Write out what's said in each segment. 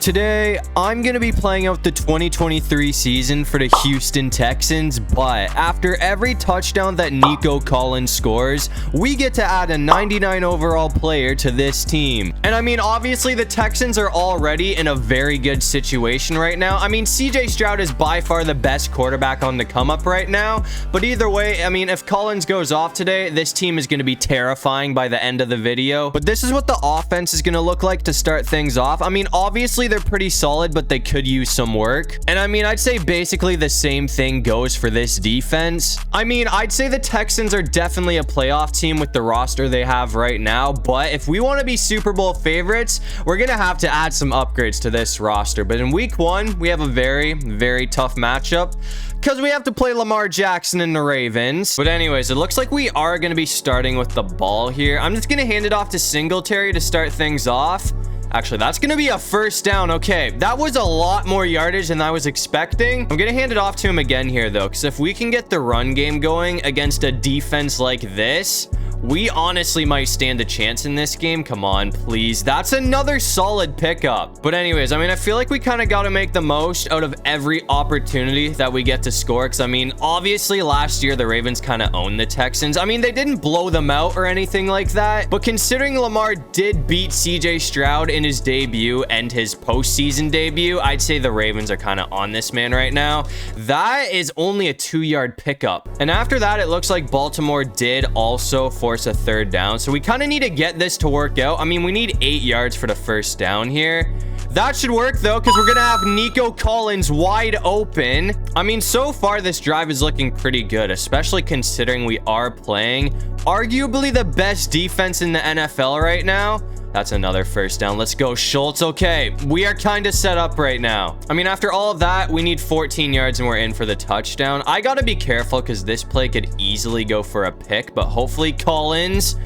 Today, I'm going to be playing out the 2023 season for the Houston Texans, but after every touchdown that Nico Collins scores, we get to add a 99 overall player to this team. And I mean, obviously, the Texans are already in a very good situation right now. I mean, CJ Stroud is by far the best quarterback on the come up right now, but either way, I mean, if Collins goes off today, this team is going to be terrifying by the end of the video. But this is what the offense is going to look like to start things off. I mean, obviously, they're pretty solid, but they could use some work. And I mean, I'd say basically the same thing goes for this defense. I mean, I'd say the Texans are definitely a playoff team with the roster they have right now, but if we want to be Super Bowl favorites, we're gonna have to add some upgrades to this roster. But in week 1, we have a very tough matchup because we have to play Lamar Jackson and the Ravens. But anyways, it looks like we are going to be starting with the ball here. I'm just going to hand it off to Singletary to start things off. Actually, that's going to be a first down. Okay, that was a lot more yardage than I was expecting. I'm going to hand it off to him again here, though, because if we can get the run game going against a defense like this, we honestly might stand a chance in this game. Come on, please. That's another solid pickup. But anyways, I mean, I feel like we kind of got to make the most out of every opportunity that we get to score. Because, I mean, obviously, last year, the Ravens kind of owned the Texans. I mean, they didn't blow them out or anything like that. But considering Lamar did beat CJ Stroud in his debut and his postseason debut, I'd say the Ravens are kind of on this man right now. That is only a 2-yard pickup. And after that, it looks like Baltimore did also force a third down. So we kind of need to get this to work out. I mean, we need 8 yards for the first down here. That should work, though, because we're going to have Nico Collins wide open. I mean, so far, this drive is looking pretty good, especially considering we are playing arguably the best defense in the NFL right now. That's another first down. Let's go, Schultz. Okay, we are kind of set up right now. I mean, after all of that, we need 14 yards and we're in for the touchdown. I got to be careful because this play could easily go for a pick, but hopefully Collins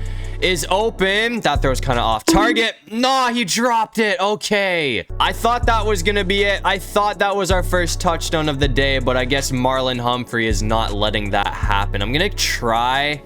is open. That throw's kind of off target. Nah, he dropped it. Okay. I thought that was going to be it. I thought that was our first touchdown of the day, but I guess Marlon Humphrey is not letting that happen. I'm going to try.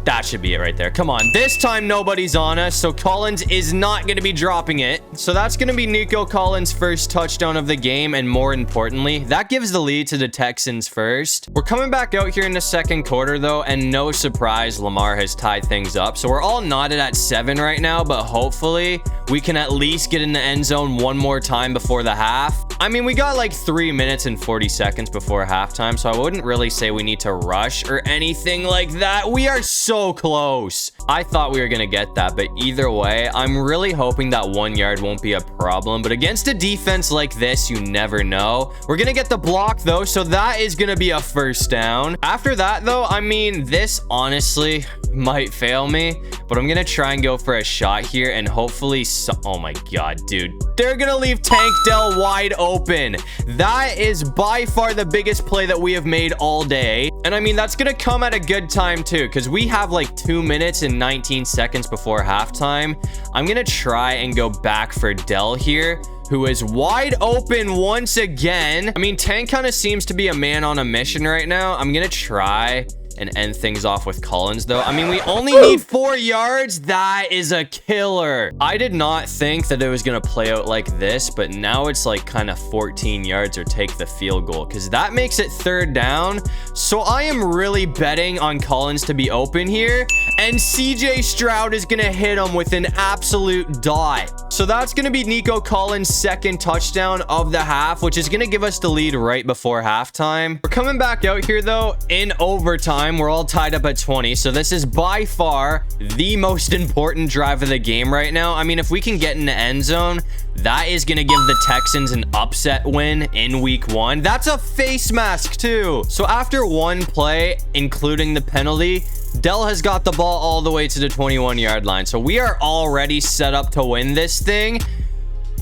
That should be it right there. Come on. This time, nobody's on us, so Collins is not going to be dropping it. So that's going to be Nico Collins' first touchdown of the game, and more importantly, that gives the lead to the Texans first. We're coming back out here in the second quarter, though, and no surprise, Lamar has tied things up. So we're all knotted at 7 right now, but hopefully we can at least get in the end zone one more time before the half. I mean, we got like 3 minutes and 40 seconds before halftime, so I wouldn't really say we need to rush or anything like that. We are so close. I thought we were gonna get that, but either way, I'm really hoping that 1 yard won't be a problem. But against a defense like this, you never know. We're gonna get the block, though, so that is gonna be a first down. After that, though, I mean, this honestly might fail me, but I'm gonna try and go for a shot here and hopefully oh my god, dude, they're gonna leave Tank Dell wide open. That is by far the biggest play that we have made all day, and I mean, that's gonna come at a good time too, because we have like 2 minutes and 19 seconds before halftime. I'm gonna try and go back for Dell here, who is wide open once again. I mean, Tank kind of seems to be a man on a mission right now. I'm gonna try and end things off with Collins, though. I mean, we only need 4 yards. That is a killer. I did not think that it was gonna play out like this, but now it's like kind of 14 yards or take the field goal, because that makes it third down. So I am really betting on Collins to be open here, and CJ Stroud is gonna hit him with an absolute dot. So that's gonna be Nico Collins' second touchdown of the half, which is gonna give us the lead right before halftime. We're coming back out here, though, in overtime. We're all tied up at 20, so this is by far the most important drive of the game right now. I mean, if we can get in the end zone, that is going to give the Texans an upset win in week 1. That's a face mask too. So after one play, including the penalty, Dell has got the ball all the way to the 21-yard line. So we are already set up to win this thing.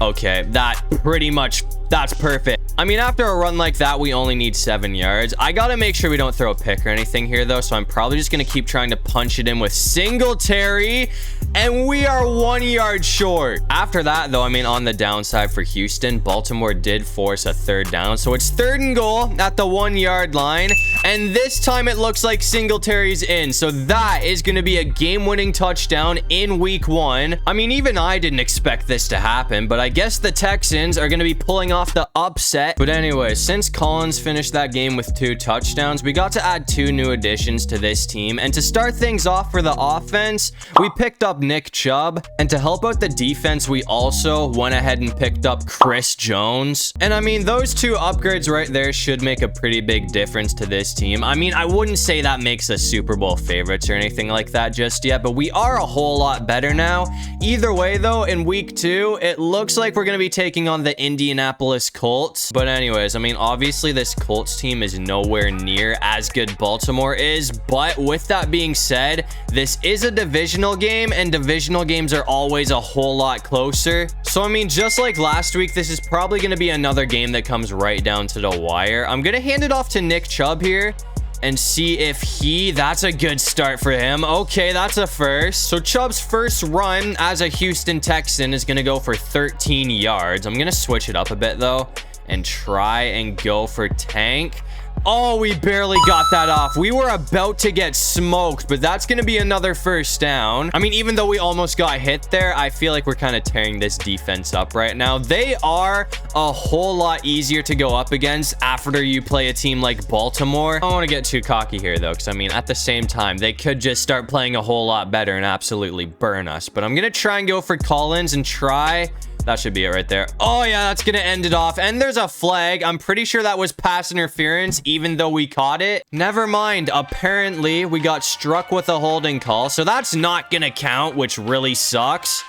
Okay, that pretty much That's perfect. I mean, after a run like that, we only need 7 yards. I gotta make sure we don't throw a pick or anything here, though, so I'm probably just gonna keep trying to punch it in with Singletary, and we are 1 yard short. After that, though, I mean, on the downside for Houston, Baltimore did force a 3rd down, so it's 3rd and goal at the 1 yard line, and this time it looks like Singletary's in, so that is gonna be a game-winning touchdown in week 1. I mean, even I didn't expect this to happen, but I guess the Texans are gonna be pulling off the upset. But anyway, since Collins finished that game with 2 touchdowns, we got to add 2 new additions to this team. And to start things off for the offense, we picked up Nick Chubb. And to help out the defense, we also went ahead and picked up Chris Jones. And I mean, those 2 upgrades right there should make a pretty big difference to this team. I mean, I wouldn't say that makes us Super Bowl favorites or anything like that just yet, but we are a whole lot better now. Either way, though, in week 2, it looks like we're going to be taking on the Indianapolis Colts. But anyways, I mean, obviously this Colts team is nowhere near as good Baltimore is, but with that being said, this is a divisional game, and divisional games are always a whole lot closer. So I mean, just like last week, this is probably going to be another game that comes right down to the wire. I'm going to hand it off to Nick Chubb here and see if that's a good start for him. Okay, that's a first. So Chubb's first run as a Houston Texan is going to go for 13 yards. I'm going to switch it up a bit though and try and go for Tank. Oh, we barely got that off. We were about to get smoked, but that's going to be another first down. I mean, even though we almost got hit there, I feel like we're kind of tearing this defense up right now. They are a whole lot easier to go up against after you play a team like Baltimore. I don't want to get too cocky here, though, because, I mean, at the same time, they could just start playing a whole lot better and absolutely burn us. But I'm going to try and go for Collins and try... That should be it right there. Oh, yeah, that's going to end it off. And there's a flag. I'm pretty sure that was pass interference, even though we caught it. Never mind. Apparently, we got struck with a holding call. So that's not going to count, which really sucks.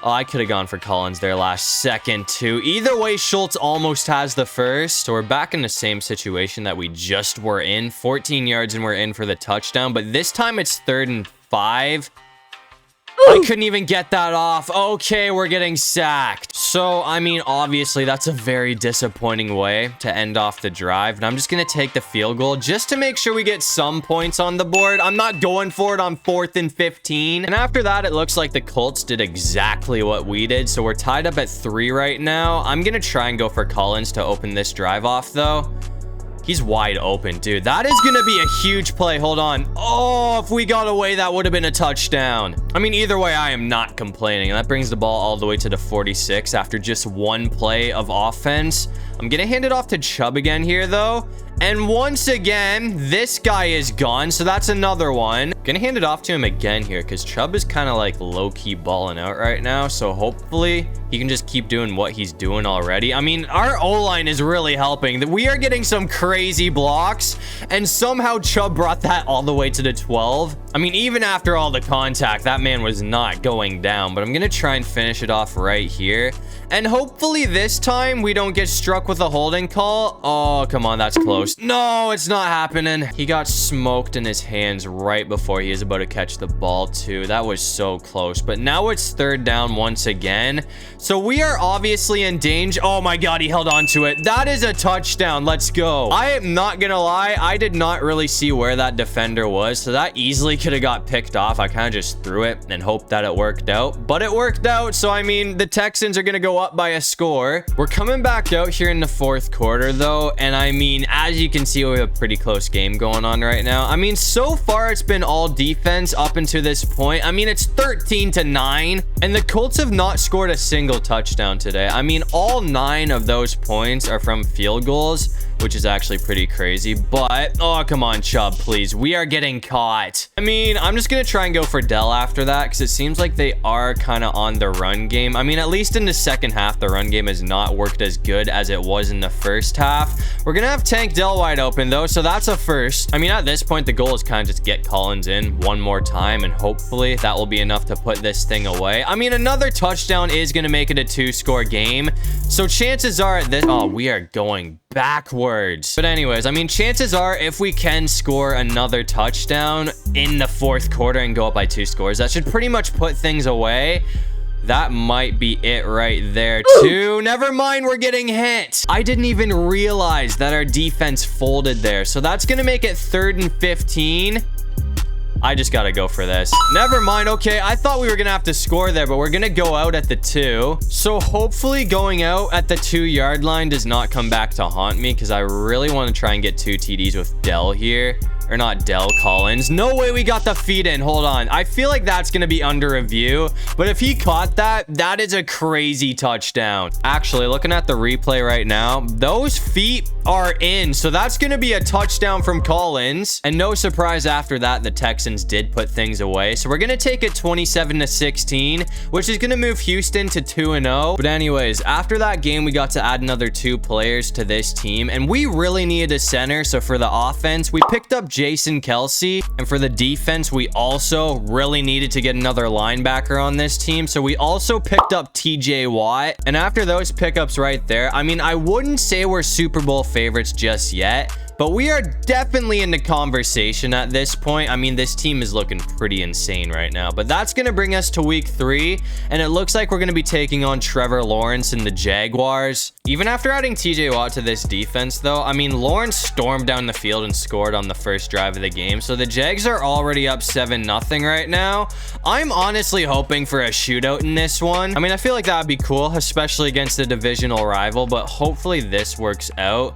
Oh, I could have gone for Collins there last second, too. Either way, Schultz almost has the first. So we're back in the same situation that we just were in. 14 yards and we're in for the touchdown. But this time it's 3rd and 5. I couldn't even get that off. Okay, we're getting sacked. So, I mean, obviously, that's a very disappointing way to end off the drive. And I'm just going to take the field goal just to make sure we get some points on the board. I'm not going for it on 4th and 15. And after that, it looks like the Colts did exactly what we did. So we're tied up at 3 right now. I'm going to try and go for Collins to open this drive off, though. He's wide open, dude. That is going to be a huge play. Hold on. Oh, if we got away, that would have been a touchdown. I mean, either way, I am not complaining. And that brings the ball all the way to the 46 after just 1 play of offense. I'm going to hand it off to Chubb again here, though. And once again, this guy is gone. So that's another one. Gonna hand it off to him again here because Chubb is kind of like low-key balling out right now. So hopefully he can just keep doing what he's doing already. I mean, our O-line is really helping. We are getting some crazy blocks. And somehow Chubb brought that all the way to the 12. I mean, even after all the contact, that man was not going down. But I'm gonna try and finish it off right here. And hopefully this time we don't get struck with a holding call. Oh, come on, that's close. No, it's not happening. He got smoked in his hands right before he is about to catch the ball too. That was so close. But now it's 3rd down once again. So we are obviously in danger. Oh my God, he held on to it. That is a touchdown. Let's go. I am not gonna lie. I did not really see where that defender was. So that easily could have got picked off. I kind of just threw it and hoped that it worked out. But it worked out. So I mean, the Texans are gonna go up by a score. We're coming back out here in the 4th quarter though. And I mean, as you can see, we have a pretty close game going on right now. I mean, so far it's been all defense up until this point. I mean, it's 13-9 and the Colts have not scored a single touchdown today. I mean, all 9 of those points are from field goals, which is actually pretty crazy. But, oh, come on, Chubb, please. We are getting caught. I mean, I'm just going to try and go for Dell after that because it seems like they are kind of on the run game. I mean, at least in the second half, the run game has not worked as good as it was in the first half. We're going to have Tank Dell wide open, though, so that's a first. I mean, at this point, the goal is kind of just get Collins in one more time, and hopefully that will be enough to put this thing away. I mean, another touchdown is going to make it a 2-score game, so chances are at this... Oh, we are going backwards. But anyways, I mean, chances are if we can score another touchdown in the 4th quarter and go up by 2 scores, that should pretty much put things away. That might be it right there, too. Never mind, we're getting hit. I didn't even realize that our defense folded there. So that's going to make it 3rd and 15. I just got to go for this. Never mind. Okay, I thought we were going to have to score there, but we're going to go out at the 2. So hopefully going out at the 2-yard line does not come back to haunt me, because I really want to try and get 2 TDs with Dell here. Or not Dell, Collins. No way we got the feet in. Hold on. I feel like that's going to be under review. But if he caught that, that is a crazy touchdown. Actually, looking at the replay right now, those feet are in. So that's going to be a touchdown from Collins. And no surprise after that, the Texans did put things away. So we're going to take it 27-16, which is going to move Houston to 2-0. But anyways, after that game, we got to add another 2 players to this team. And we really needed a center. So for the offense, we picked up Jason Kelsey, and for the defense, we also really needed to get another linebacker on this team, so we also picked up TJ Watt. And after those pickups right there, I mean, I wouldn't say we're Super Bowl favorites just yet, but we are definitely in the conversation at this point. I mean, this team is looking pretty insane right now, but that's going to bring us to week 3, and it looks like we're going to be taking on Trevor Lawrence and the Jaguars. Even after adding TJ Watt to this defense, though, I mean, Lawrence stormed down the field and scored on the first drive of the game, so the Jags are already up 7-0 right now. I'm honestly hoping for a shootout in this one. I mean, I feel like that would be cool, especially against a divisional rival, but hopefully this works out.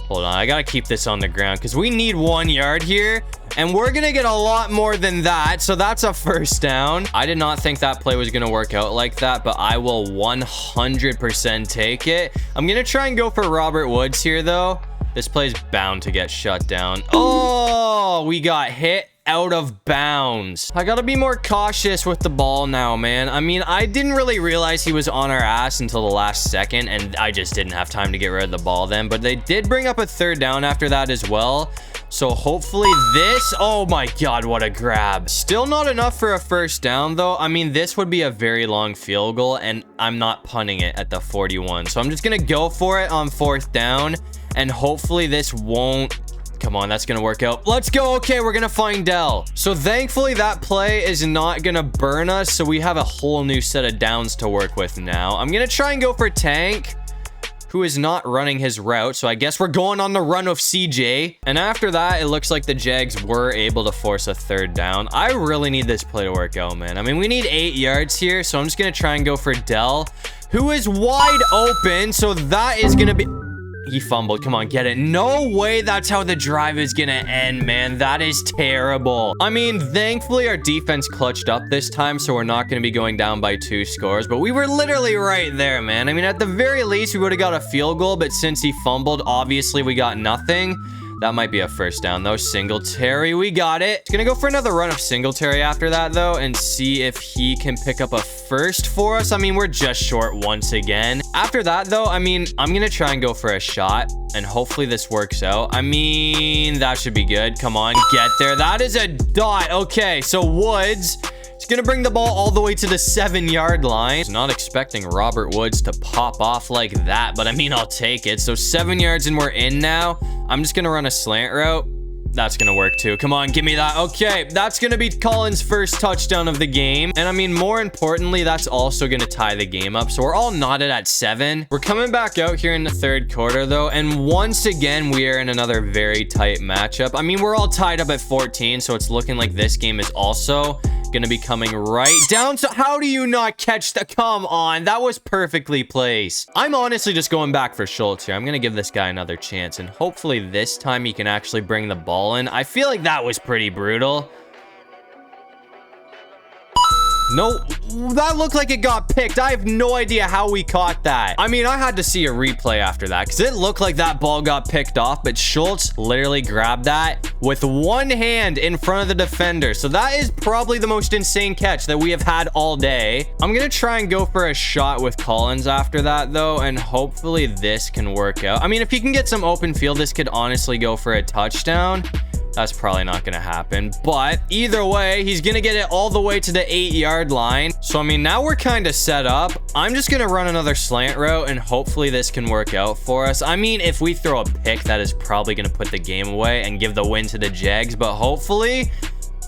Hold on, I gotta keep this on the ground because we need 1 yard here, and we're gonna get a lot more than that, so that's a first down. I did not think that play was gonna work out like that, but I will 100% take it. I'm gonna try and go for Robert Woods here, though. This play's bound to get shut down. Oh, we got hit out of bounds. I gotta be more cautious with the ball now, man. I mean, I didn't really realize he was on our ass until the last second, and I just didn't have time to get rid of the ball then, but they did bring up a 3rd down after that as well. So hopefully this, oh my God, what a grab. Still not enough for a first down though. I mean, this would be a very long field goal, and I'm not punting it at the 41. So I'm just gonna go for it on 4th down, and hopefully this won't. Come on, that's gonna work out. Let's go. Okay, we're gonna find Dell. So thankfully that play is not gonna burn us, so we have a whole new set of downs to work with now. I'm gonna try and go for Tank, who is not running his route, so I guess we're going on the run of CJ. And after that, it looks like the Jags were able to force a 3rd down. I really need this play to work out, man. I mean, we need 8 yards here, so I'm just gonna try and go for Dell, who is wide open, so that is gonna be... He fumbled. Come on, get it. No way that's how the drive is gonna end, man. That is terrible. I mean, thankfully our defense clutched up this time, so we're not gonna be going down by 2 scores, but we were literally right there, man. I mean, at the very least, we would have got a field goal, but since he fumbled, obviously we got nothing. That might be a first down, though. Singletary, we got it. It's gonna go for another run of Singletary after that, though, and see if he can pick up a first for us. I mean, we're just short once again. After that, though, I mean, I'm gonna try and go for a shot, and hopefully this works out. I mean, that should be good. Come on, get there. That is a dot. Okay, so Woods... It's gonna bring the ball all the way to the 7-yard line. Not expecting Robert Woods to pop off like that, but I mean, I'll take it. So 7 yards and we're in now. I'm just gonna run a slant route. That's gonna work too. Come on, give me that. Okay, that's gonna be Collins' first touchdown of the game. And I mean, more importantly, that's also gonna tie the game up. So we're all knotted at 7. We're coming back out here in the 3rd quarter though, and once again, we are in another very tight matchup. I mean, we're all tied up at 14, so it's looking like this game is also gonna be coming right down. So how do you not catch the... Come on, that was perfectly placed. I'm honestly just going back for Schultz here. I'm gonna give this guy another chance, and hopefully this time he can actually bring the ball in. I feel like that was pretty brutal. No, that looked like it got picked. I have no idea how we caught that. I mean, I had to see a replay after that because it looked like that ball got picked off, but Schultz literally grabbed that with one hand in front of the defender. So that is probably the most insane catch that we have had all day. I'm going to try and go for a shot with Collins after that, though, and hopefully this can work out. I mean, if he can get some open field, this could honestly go for a touchdown. That's probably not going to happen, but either way, he's going to get it all the way to the 8-yard line. So, I mean, now we're kind of set up. I'm just going to run another slant route, and hopefully this can work out for us. I mean, if we throw a pick, that is probably going to put the game away and give the win to the Jags, but hopefully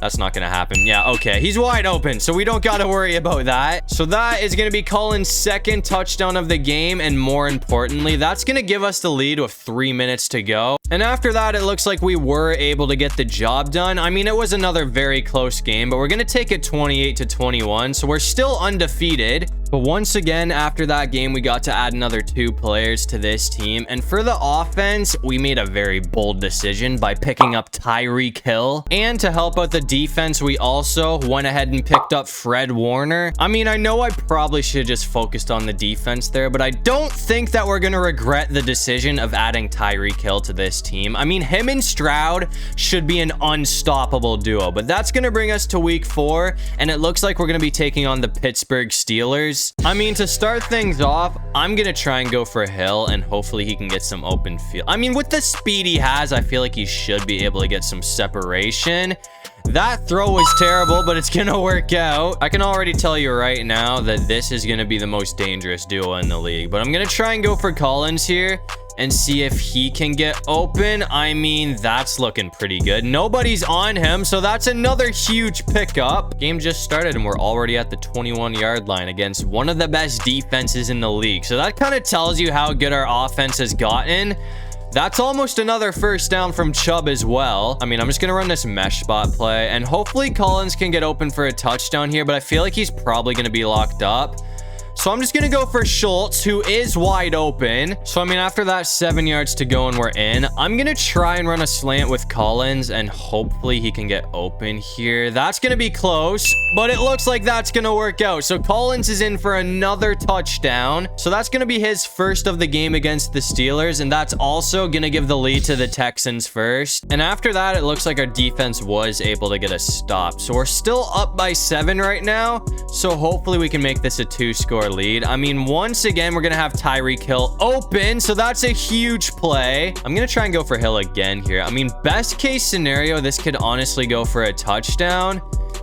That's not gonna happen. Yeah, okay. He's wide open, so we don't gotta worry about that. So that is gonna be Collins' second touchdown of the game, and more importantly, that's gonna give us the lead with 3 minutes to go. And after that, it looks like we were able to get the job done. I mean, it was another very close game, but we're gonna take it 28-21, so we're still undefeated. But once again, after that game, we got to add another 2 players to this team. And for the offense, we made a very bold decision by picking up Tyreek Hill. And to help out the defense, we also went ahead and picked up Fred Warner. I mean, I know I probably should have just focused on the defense there, but I don't think that we're going to regret the decision of adding Tyreek Hill to this team. I mean, him and Stroud should be an unstoppable duo, but that's going to bring us to week 4. And it looks like we're going to be taking on the Pittsburgh Steelers. I mean, to start things off, I'm gonna try and go for Hill, and hopefully he can get some open field. I mean, with the speed he has, I feel like he should be able to get some separation. That throw was terrible, but it's gonna work out. I can already tell you right now that this is gonna be the most dangerous duo in the league, but I'm gonna try and go for Collins here and see if he can get open. I mean, that's looking pretty good. Nobody's on him, so that's another huge pickup. Game just started and we're already at the 21-yard line against one of the best defenses in the league. So that kind of tells you how good our offense has gotten. That's almost another first down from Chubb as well. I mean, I'm just going to run this mesh spot play, and hopefully Collins can get open for a touchdown here, but I feel like he's probably going to be locked up. So I'm just going to go for Schultz, who is wide open. So, I mean, after that, 7 yards to go and we're in. I'm going to try and run a slant with Collins, and hopefully he can get open here. That's going to be close, but it looks like that's going to work out. So Collins is in for another touchdown. So that's going to be his first of the game against the Steelers, and that's also going to give the lead to the Texans first. And after that, it looks like our defense was able to get a stop. So we're still up by 7 right now. So hopefully we can make this a 2-score lead. I mean, once again, we're gonna have Tyreek Hill open, so that's a huge play. I'm gonna try and go for Hill again here. I mean, best case scenario, this could honestly go for a touchdown.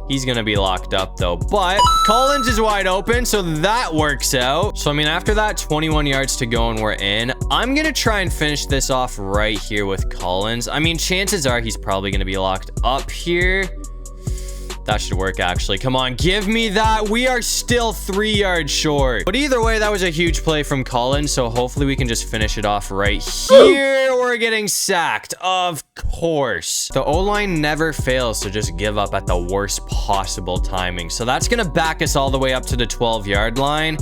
He's gonna be locked up though, but Collins is wide open, so that works out. So I mean, after that, 21 yards to go and we're in. I'm gonna try and finish this off right here with Collins. I mean, chances are he's probably gonna be locked up here. That should work, actually. Come on, give me that. We are still 3 yards short. But either way, that was a huge play from Collins, so hopefully we can just finish it off right here. We're getting sacked, of course. The O-line never fails to just give up at the worst possible timing. So that's going to back us all the way up to the 12-yard line.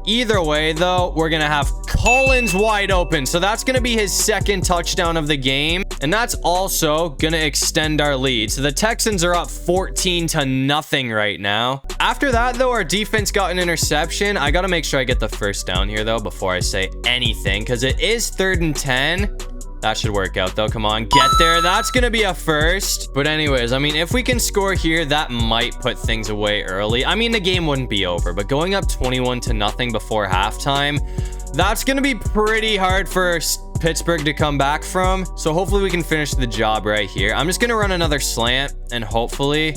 Either way, though, we're going to have Collins wide open. So that's going to be his second touchdown of the game. And that's also going to extend our lead. So the Texans are up 14-0 right now. After that, though, our defense got an interception. I got to make sure I get the first down here, though, before I say anything, because it is 3rd and 10. That should work out, though. Come on, get there. That's going to be a first. But anyways, I mean, if we can score here, that might put things away early. I mean, the game wouldn't be over, but going up 21-0 before halftime, that's going to be pretty hard for Pittsburgh to come back from. So hopefully we can finish the job right here. I'm just going to run another slant, and hopefully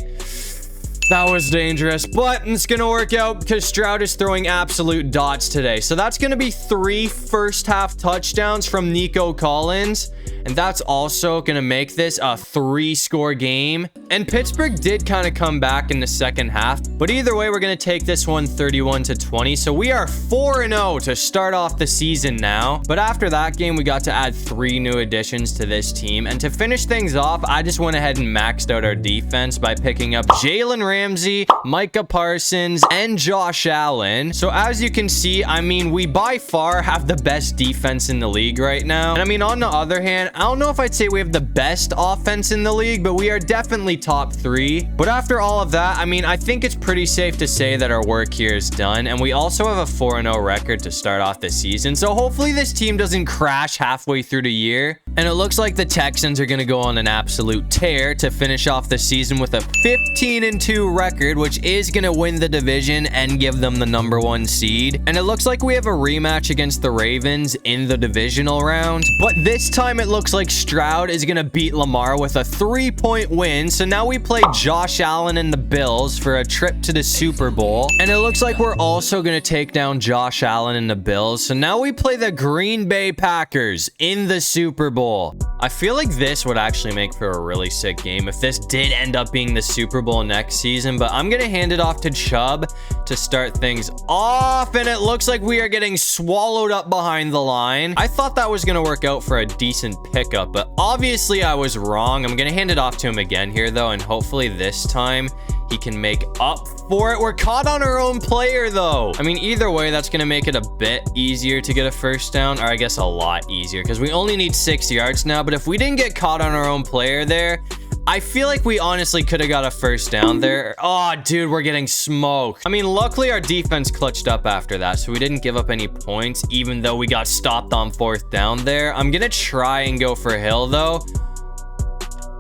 that was dangerous, but it's going to work out because Stroud is throwing absolute dots today. So that's going to be 3 first-half touchdowns from Nico Collins. And that's also going to make this a 3-score game. And Pittsburgh did kind of come back in the second half. But either way, we're going to take this one 31-20. So we are 4-0 to start off the season now. But after that game, we got to add 3 new additions to this team. And to finish things off, I just went ahead and maxed out our defense by picking up Jalen Ramsey, Micah Parsons, and Josh Allen. So as you can see, I mean, we by far have the best defense in the league right now. And I mean, on the other hand, I don't know if I'd say we have the best offense in the league, but we are definitely top 3. But after all of that, I mean, I think it's pretty safe to say that our work here is done. And we also have a 4-0 record to start off the season. So hopefully this team doesn't crash halfway through the year. And it looks like the Texans are going to go on an absolute tear to finish off the season with a 15-2 record, which is going to win the division and give them the #1 seed. And it looks like we have a rematch against the Ravens in the divisional round. But this time it looks like Stroud is going to beat Lamar with a 3-point win. So now we play Josh Allen and the Bills for a trip to the Super Bowl. And it looks like we're also going to take down Josh Allen and the Bills. So now we play the Green Bay Packers in the Super Bowl. I feel like this would actually make for a really sick game if this did end up being the Super Bowl next season, but I'm going to hand it off to Chubb to start things off, and it looks like we are getting swallowed up behind the line. I thought that was going to work out for a decent pickup, but obviously I was wrong. I'm going to hand it off to him again here, though, and hopefully this time he can make up for it. We're caught on our own player, though. I mean, either way, that's going to make it a bit easier to get a first down, or I guess a lot easier, because we only need 6 yards now. But if we didn't get caught on our own player there, I feel like we honestly could have got a first down there. Oh, dude, we're getting smoked. I mean, luckily our defense clutched up after that, so we didn't give up any points, even though we got stopped on 4th down there. I'm going to try and go for Hill, though.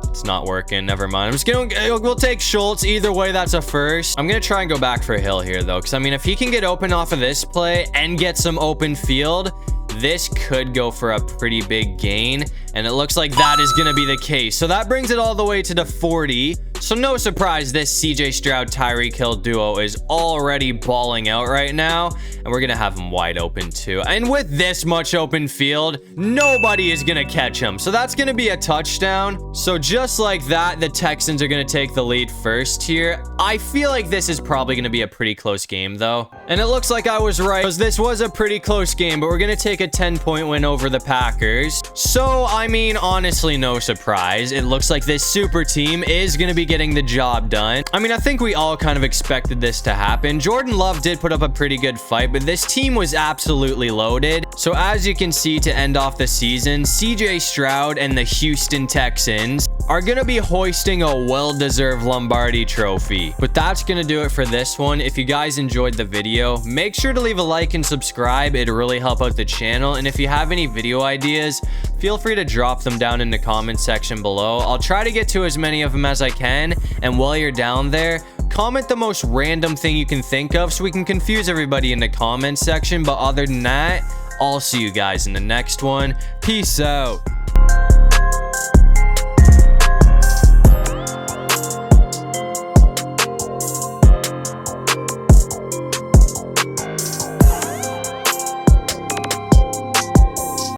It's not working. Never mind. I'm just gonna, we'll take Schultz. Either way, that's a first. I'm gonna try and go back for Hill here, though, because I mean, if he can get open off of this play and get some open field, this could go for a pretty big gain, and it looks like that is gonna be the case. So that brings it all the way to the 40. So no surprise, this CJ Stroud-Tyreek Hill duo is already balling out right now, and we're gonna have him wide open too. And with this much open field, nobody is gonna catch him. So that's gonna be a touchdown. So just like that, the Texans are gonna take the lead first here. I feel like this is probably gonna be a pretty close game, though. And it looks like I was right, because this was a pretty close game, but we're gonna take a 10-point win over the Packers. So, I mean, honestly, no surprise. It looks like this super team is gonna be getting the job done. I mean, I think we all kind of expected this to happen. Jordan Love did put up a pretty good fight, but this team was absolutely loaded. So as you can see, to end off the season, CJ Stroud and the Houston Texans are going to be hoisting a well-deserved Lombardi trophy. But that's going to do it for this one. If you guys enjoyed the video, make sure to leave a like and subscribe. It'd really help out the channel. And if you have any video ideas, feel free to drop them down in the comment section below. I'll try to get to as many of them as I can. And while you're down there, comment the most random thing you can think of so we can confuse everybody in the comment section. But other than that, I'll see you guys in the next one. Peace out.